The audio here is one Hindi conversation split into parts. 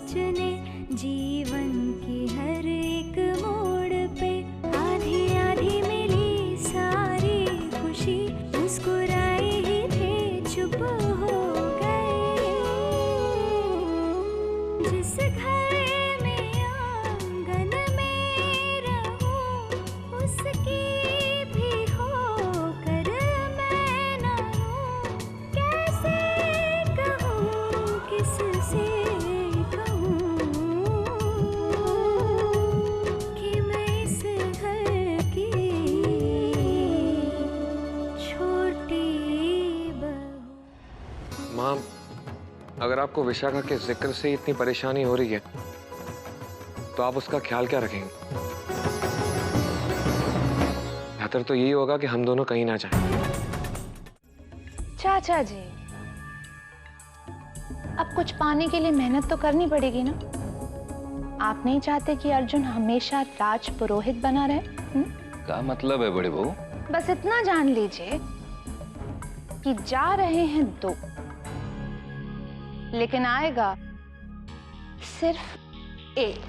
चुने जीवन की हर एक मोड़ पे। आधी आधी मिली सारी खुशी, मुस्कुराए ही थे चुप हो गए। जिस घर में आंगन में रहूं, उसकी भी होकर मैं ना हूं। कैसे कहूँ, किससे कहूँ कि मैं इस घर की छोटी बहू। माँ, अगर आपको विशाखा के जिक्र से इतनी परेशानी हो रही है तो आप उसका ख्याल क्या रखेंगे? बेहतर तो यही होगा कि हम दोनों कहीं ना जाएं। चाचा जी, अब कुछ पाने के लिए मेहनत तो करनी पड़ेगी ना। आप नहीं चाहते कि अर्जुन हमेशा राज पुरोहित बना रहे? क्या मतलब है बड़े बहू? बस इतना जान लीजिए कि जा रहे हैं दो, लेकिन आएगा सिर्फ एक।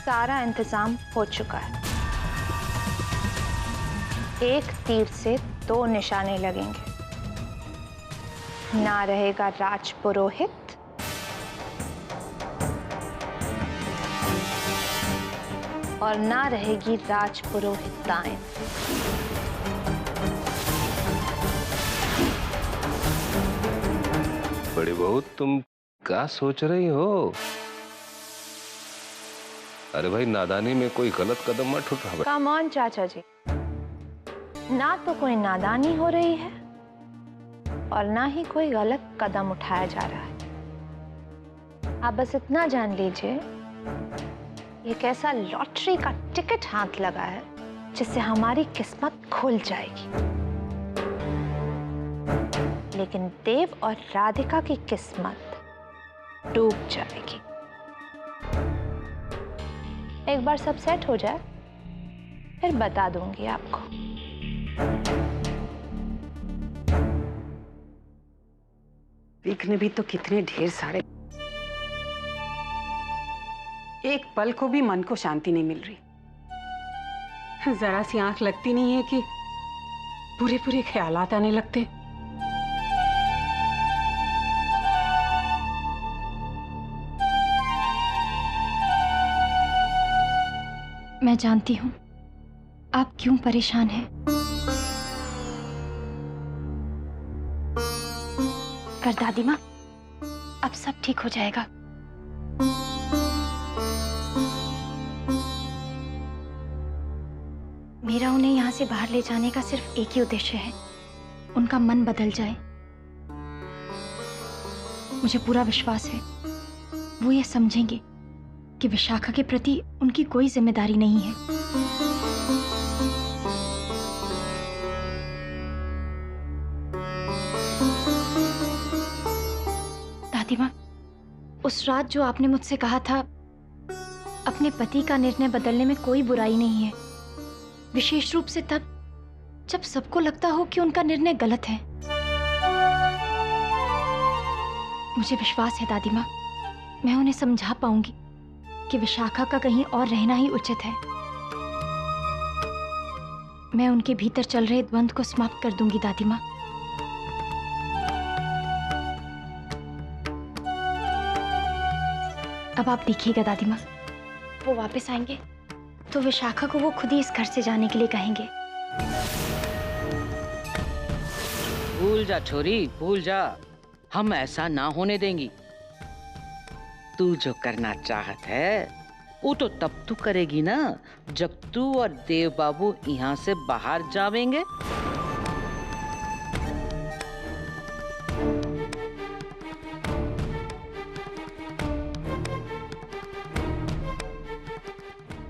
सारा इंतजाम हो चुका है। एक तीर से दो निशाने लगेंगे। ना रहेगा राज पुरोहित और ना रहेगी राज पुरोहिताएं। बड़े बहू, तुम क्या सोच रही हो? अरे भाई, नादानी में कोई गलत कदम मत उठा। कम ऑन चाचा जी, ना तो कोई नादानी हो रही है और ना ही कोई गलत कदम उठाया जा रहा है। आप बस इतना जान लीजिए, एक ऐसा लॉटरी का टिकट हाथ लगा है जिससे हमारी किस्मत खुल जाएगी। लेकिन देव और राधिका की किस्मत डूब जाएगी। एक बार सब सेट हो जाए फिर बता दूंगी आपको। देखने भी तो कितने ढेर सारे, एक पल को भी मन को शांति नहीं मिल रही। जरा सी आंख लगती नहीं है कि पूरे पूरे ख्यालात आने लगते। मैं जानती हूं आप क्यों परेशान हैं। पर दादी माँ, अब सब ठीक हो जाएगा। मेरा उन्हें यहाँ से बाहर ले जाने का सिर्फ एक ही उद्देश्य है, उनका मन बदल जाए। मुझे पूरा विश्वास है वो ये समझेंगे कि विशाखा के प्रति उनकी कोई जिम्मेदारी नहीं है। दादी माँ, उस रात जो आपने मुझसे कहा था, अपने पति का निर्णय बदलने में कोई बुराई नहीं है, विशेष रूप से तब जब सबको लगता हो कि उनका निर्णय गलत है। मुझे विश्वास है दादी माँ, मैं उन्हें समझा पाऊंगी कि विशाखा का कहीं और रहना ही उचित है। मैं उनके भीतर चल रहे द्वंद्व को समाप्त कर दूंगी दादी माँ। अब आप देखिएगा दादी माँ, वो वापस आएंगे तो विशाखा को वो खुद ही इस घर से जाने के लिए कहेंगे। भूल जा छोरी, भूल जा, हम ऐसा ना होने देंगी। तू जो करना चाहत है वो तो तब तू करेगी ना जब तू और देव बाबू यहाँ से बाहर जावेंगे।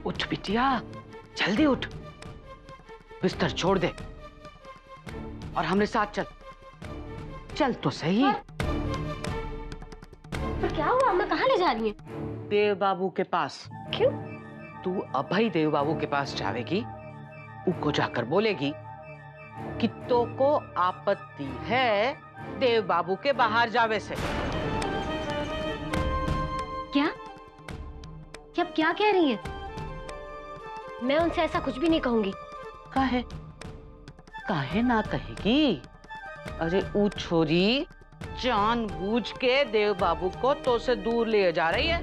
उठ बिटिया, जल्दी उठ, बिस्तर छोड़ दे और हमरे साथ चल। चल तो सही। पर क्या हुआ, मैं कहाँ ले जा रही है? देव बाबू के पास। क्यों? तू अभय देव बाबू के पास जावेगी, उनको जाकर बोलेगी कि तो को आपत्ति है देव बाबू के बाहर जावे से। क्या आप क्या कह रही हैं? मैं उनसे ऐसा कुछ भी नहीं कहूंगी। काहे काहे ना कहेगी? अरे वो छोरी जानबूझ के देव बाबू को तो से दूर ले जा रही है।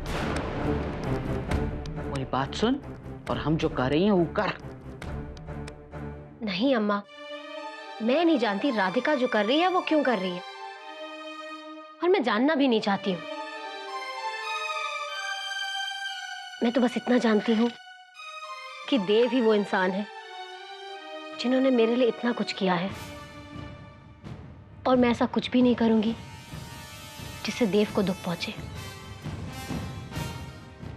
वही बात सुन और हम जो कर रही हैं वो कर। नहीं अम्मा, मैं नहीं जानती राधिका जो कर रही है वो क्यों कर रही है, और मैं जानना भी नहीं चाहती हूँ। मैं तो बस इतना जानती हूँ कि देव ही वो इंसान है जिन्होंने मेरे लिए इतना कुछ किया है, और मैं ऐसा कुछ भी नहीं करूंगी जिससे देव को दुख पहुंचे।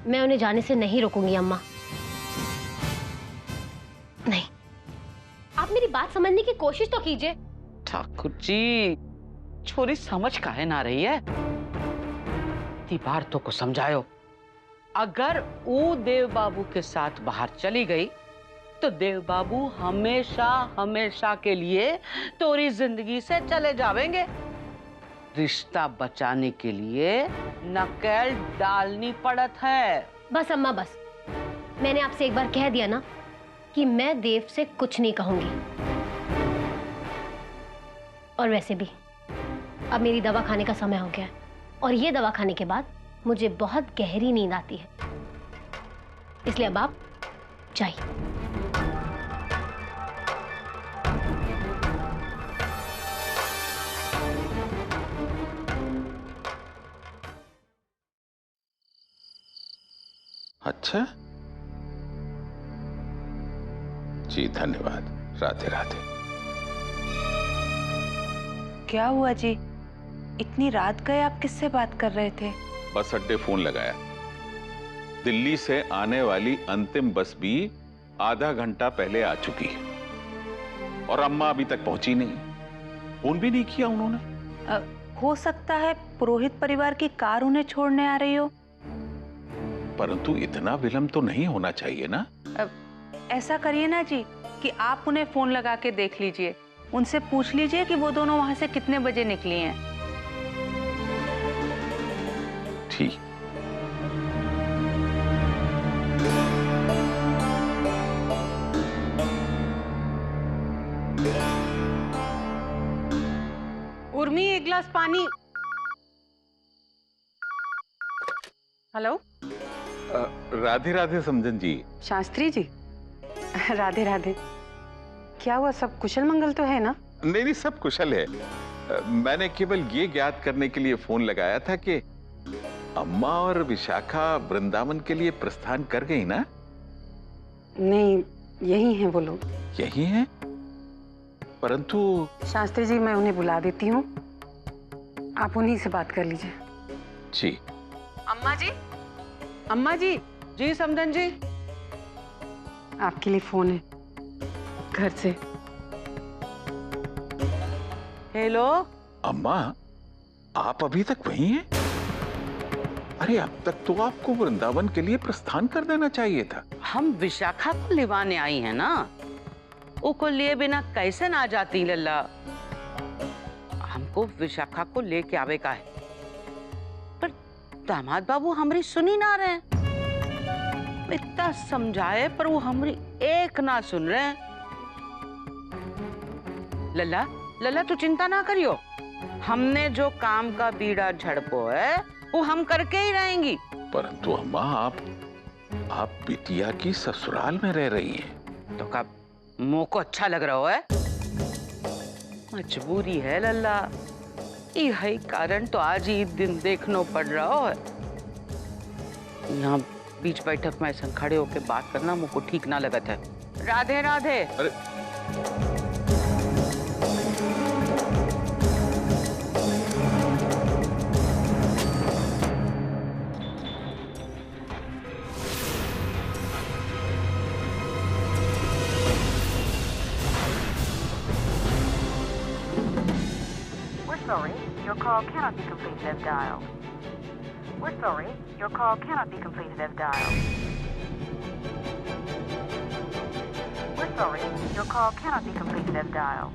मैं उन्हें जाने से नहीं रोकूंगी अम्मा। नहीं, आप मेरी बात समझने की कोशिश तो कीजिए। ठाकुर जी, छोरी समझ काहे ना रही है? बार तो को समझायो। अगर वो देव बाबू के साथ बाहर चली गई तो देव बाबू हमेशा हमेशा के लिए तोरी जिंदगी से चले जावेंगे। रिश्ता बचाने के लिए नकेल डालनी पड़त है। बस अम्मा बस, मैंने आपसे एक बार कह दिया ना कि मैं देव से कुछ नहीं कहूंगी। और वैसे भी अब मेरी दवा खाने का समय हो गया है, और ये दवा खाने के बाद मुझे बहुत गहरी नींद आती है, इसलिए अब आप जाइए। अच्छा जी, धन्यवाद। राधे राधे। क्या हुआ जी? इतनी रात गए आप किससे बात कर रहे थे? बस अड्डे फोन लगाया। दिल्ली से आने वाली अंतिम बस भी आधा घंटा पहले आ चुकी है और अम्मा अभी तक पहुंची नहीं। फोन भी नहीं किया उन्होंने। हो सकता है पुरोहित परिवार की कार उन्हें छोड़ने आ रही हो। परंतु इतना विलंब तो नहीं होना चाहिए ना। ऐसा करिए ना जी कि आप उन्हें फोन लगा के देख लीजिए, उनसे पूछ लीजिए कि वो दोनों वहां से कितने बजे निकली हैं। ठीक। उर्मी, एक गिलास पानी। हेलो, राधे राधे समझन जी। शास्त्री जी, राधे राधे। क्या हुआ, सब कुशल मंगल तो है ना? नहीं नहीं, सब कुशल है। मैंने केवल ये ज्ञात करने के लिए फोन लगाया था कि अम्मा और विशाखा वृंदावन के लिए प्रस्थान कर गई ना? नहीं, यही हैं वो लोग। यही हैं? परंतु शास्त्री जी, मैं उन्हें बुला देती हूँ, आप उन्हीं से बात कर लीजिए। जी। अम्मा जी, अम्मा जी। जी समधन जी। आपके लिए फोन है घर से। हेलो। अम्मा, आप अभी तक वहीं हैं? अरे अब तक तो आपको वृंदावन के लिए प्रस्थान कर देना चाहिए था। हम विशाखा को लिवाने आई हैं ना, उसको लिए बिना कैसे ना जाती लल्ला। हमको विशाखा को लेके आवे का है, पर दामाद बाबू हमारी सुनी ना रहे। इतना समझाए पर वो हमारी एक ना सुन रहे हैं। लल्ला लल्ला तू चिंता ना करियो, हमने जो काम का बीड़ा झड़पो है वो हम करके ही रहेंगी। परंतु अम्मा, आप बिटिया की ससुराल में रह रही हैं। तो कब मुंह को अच्छा लग रहा है? मजबूरी है लल्ला, यही कारण तो आज ही दिन देखना पड़ रहा है। यहाँ बीच बैठक में ऐसा खड़े होके बात करना मुझको ठीक ना लगता है। राधे राधे। अरे sorry, your call cannot be completed as dialed. We're sorry, your call cannot be completed as dialed. We're sorry, your call cannot be completed as dialed.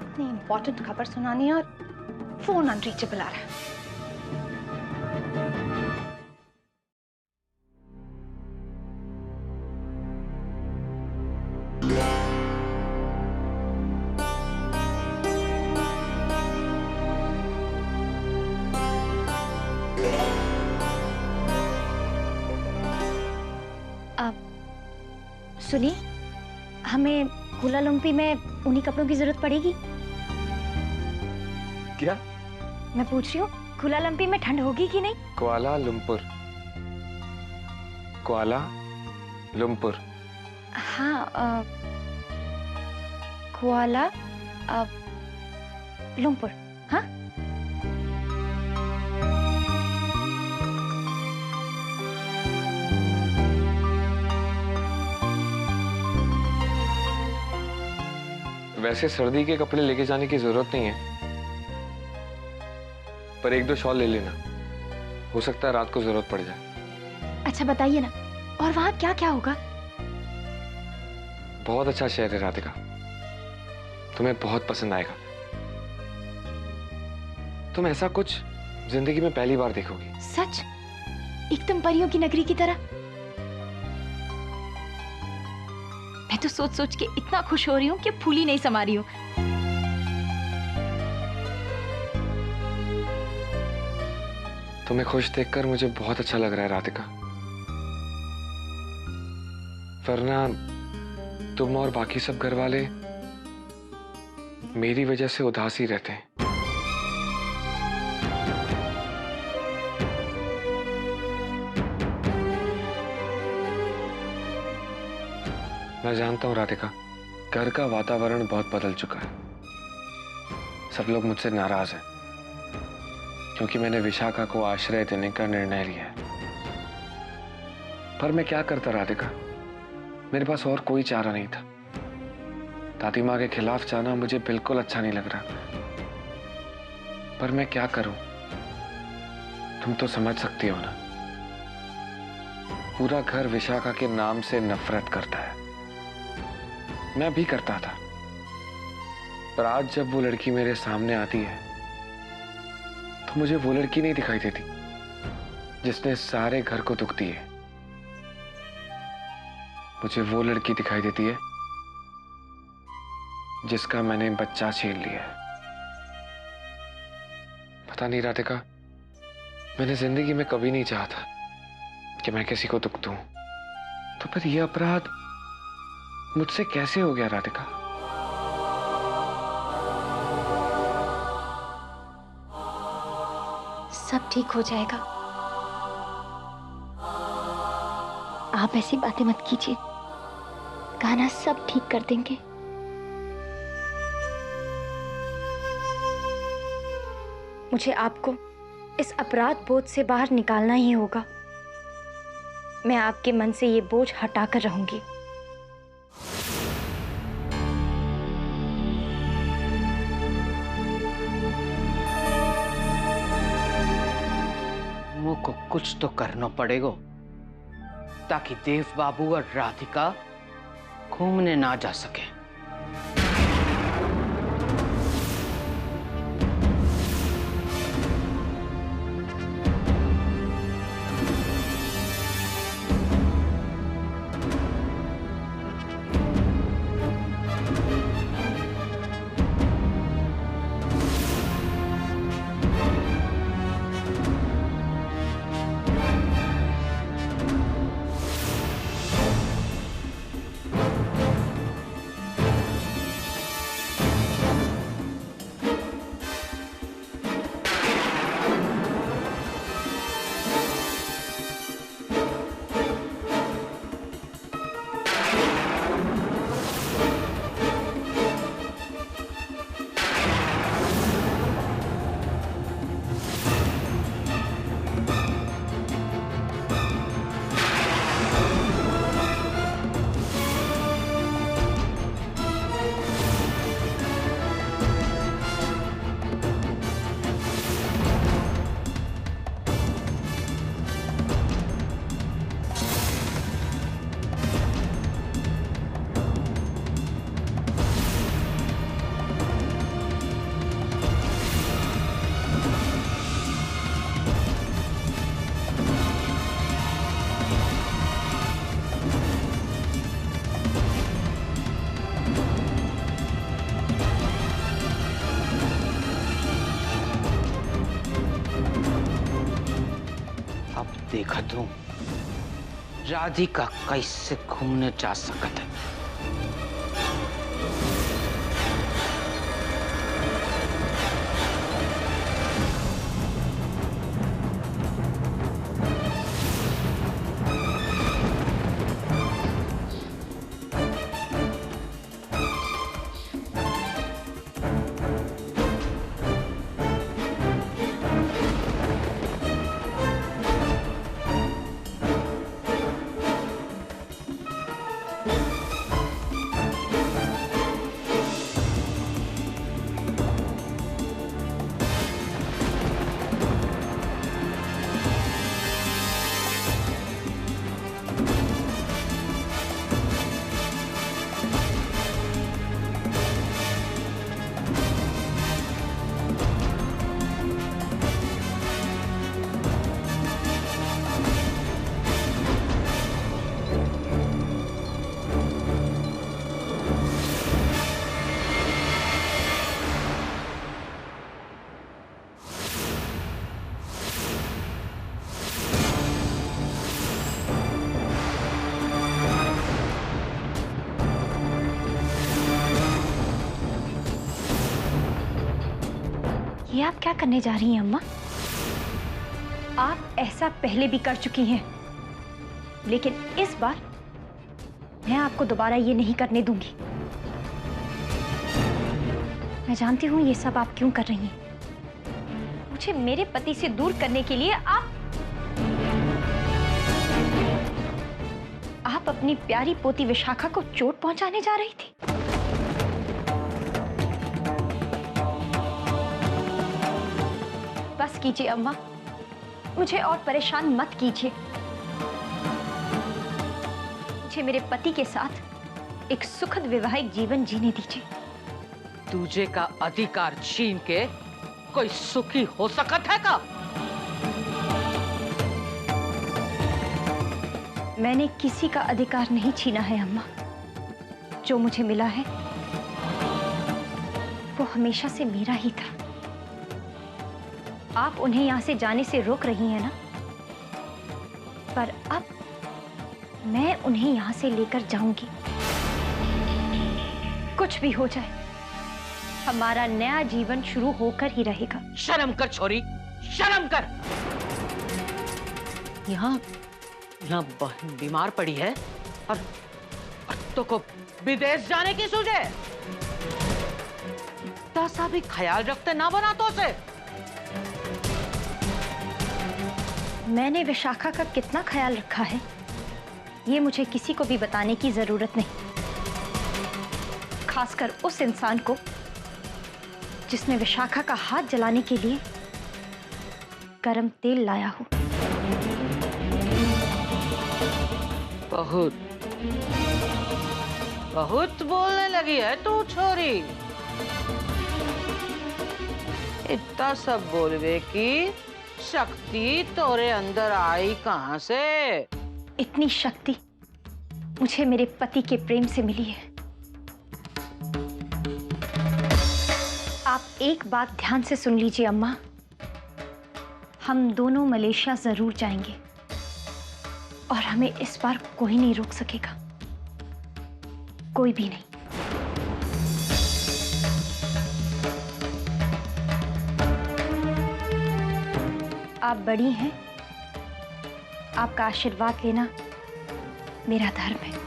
इतनी इम्पोर्टेंट खबर सुनानी है और फोन अनरीचेबल आ रहा है। सुनिए, हमें कुलालंपुर में उन्हीं कपड़ों की जरूरत पड़ेगी। क्या? मैं पूछ रही हूँ, कुलालंपुर में ठंड होगी कि नहीं? कुआला लंपुर। कुआला लंपुर। हाँ, कुआला लंपुर। हाँ, वैसे सर्दी के कपड़े लेके जाने की जरूरत नहीं है, पर एक दो शॉल ले लेना, हो सकता है रात को जरूरत पड़ जाए। अच्छा बताइए ना, और वहाँ क्या क्या होगा? बहुत अच्छा शहर है राधिका, तुम्हें बहुत पसंद आएगा। तुम ऐसा कुछ जिंदगी में पहली बार देखोगी। सच? एकदम परियों की नगरी की तरह? मैं तो सोच सोच के इतना खुश हो रही हूँ कि फूली नहीं समा रही हूँ। तुम्हें खुश देखकर मुझे बहुत अच्छा लग रहा है राधिका, वरना तुम और बाकी सब घर वाले मेरी वजह से उदास ही रहते हैं। मैं जानता हूं राधिका, घर का वातावरण बहुत बदल चुका है। सब लोग मुझसे नाराज हैं क्योंकि मैंने विशाखा को आश्रय देने का निर्णय लिया है। पर मैं क्या करता राधिका, मेरे पास और कोई चारा नहीं था। दादी माँ के खिलाफ जाना मुझे बिल्कुल अच्छा नहीं लग रहा, पर मैं क्या करूं, तुम तो समझ सकती हो ना। पूरा घर विशाखा के नाम से नफरत करता है, मैं भी करता था। पर आज जब वो लड़की मेरे सामने आती है तो मुझे वो लड़की नहीं दिखाई देती जिसने सारे घर को दुख दिए। मुझे वो लड़की दिखाई देती है जिसका मैंने बच्चा छीन लिया है। पता नहीं राधिका, मैंने जिंदगी में कभी नहीं चाहा था कि मैं किसी को दुख दूं, तो फिर यह अपराध मुझसे कैसे हो गया राधिका? सब ठीक हो जाएगा, आप ऐसी बातें मत कीजिए। गाना सब ठीक कर देंगे। मुझे आपको इस अपराध बोझ से बाहर निकालना ही होगा। मैं आपके मन से ये बोझ हटाकर रहूंगी। को कुछ तो करना पड़ेगा ताकि देव बाबू और राधिका घूमने ना जा सके। देखत हूँ राधिका कैसे घूमने जा सकत है। ये आप क्या करने जा रही हैं अम्मा? आप ऐसा पहले भी कर चुकी हैं, लेकिन इस बार मैं आपको दोबारा ये नहीं करने दूंगी। मैं जानती हूँ ये सब आप क्यों कर रही हैं। मुझे मेरे पति से दूर करने के लिए आप अपनी प्यारी पोती विशाखा को चोट पहुंचाने जा रही थी। बस कीजिए अम्मा, मुझे और परेशान मत कीजिए। मुझे मेरे पति के साथ एक सुखद वैवाहिक जीवन जीने दीजिए। तुझे का अधिकार छीन के कोई सुखी हो सकत है का? मैंने किसी का अधिकार नहीं छीना है अम्मा। जो मुझे मिला है वो हमेशा से मेरा ही था। आप उन्हें यहां से जाने से रोक रही हैं ना, पर अब मैं उन्हें यहां से लेकर जाऊंगी। कुछ भी हो जाए, हमारा नया जीवन शुरू होकर ही रहेगा। शर्म कर छोरी, शर्म कर। यहाँ बहन बीमार पड़ी है और तो को विदेश जाने की सूझे। तासा भी ख्याल रखते ना बना तो से। मैंने विशाखा का कितना ख्याल रखा है ये मुझे किसी को भी बताने की जरूरत नहीं, खासकर उस इंसान को जिसने विशाखा का हाथ जलाने के लिए गरम तेल लाया हो। बहुत बोलने लगी है तू छोरी। इतना सब बोलवे की शक्ति तोरे अंदर आई कहां से? इतनी शक्ति मुझे मेरे पति के प्रेम से मिली है। आप एक बात ध्यान से सुन लीजिए अम्मा, हम दोनों मलेशिया जरूर जाएंगे और हमें इस बार कोई नहीं रोक सकेगा, कोई भी नहीं। आप बड़ी हैं, आपका आशीर्वाद लेना मेरा धर्म है।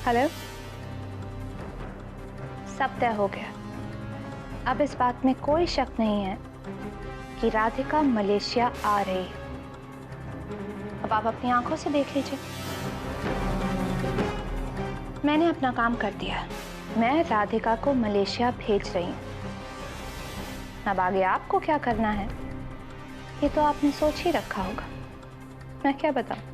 हेलो, सब तय हो गया। अब इस बात में कोई शक नहीं है कि राधिका मलेशिया आ रही है। अब आप अपनी आंखों से देख लीजिए। मैंने अपना काम कर दिया। मैं राधिका को मलेशिया भेज रही हूँ। अब आगे आपको क्या करना है ये तो आपने सोच ही रखा होगा। मैं क्या बताऊं?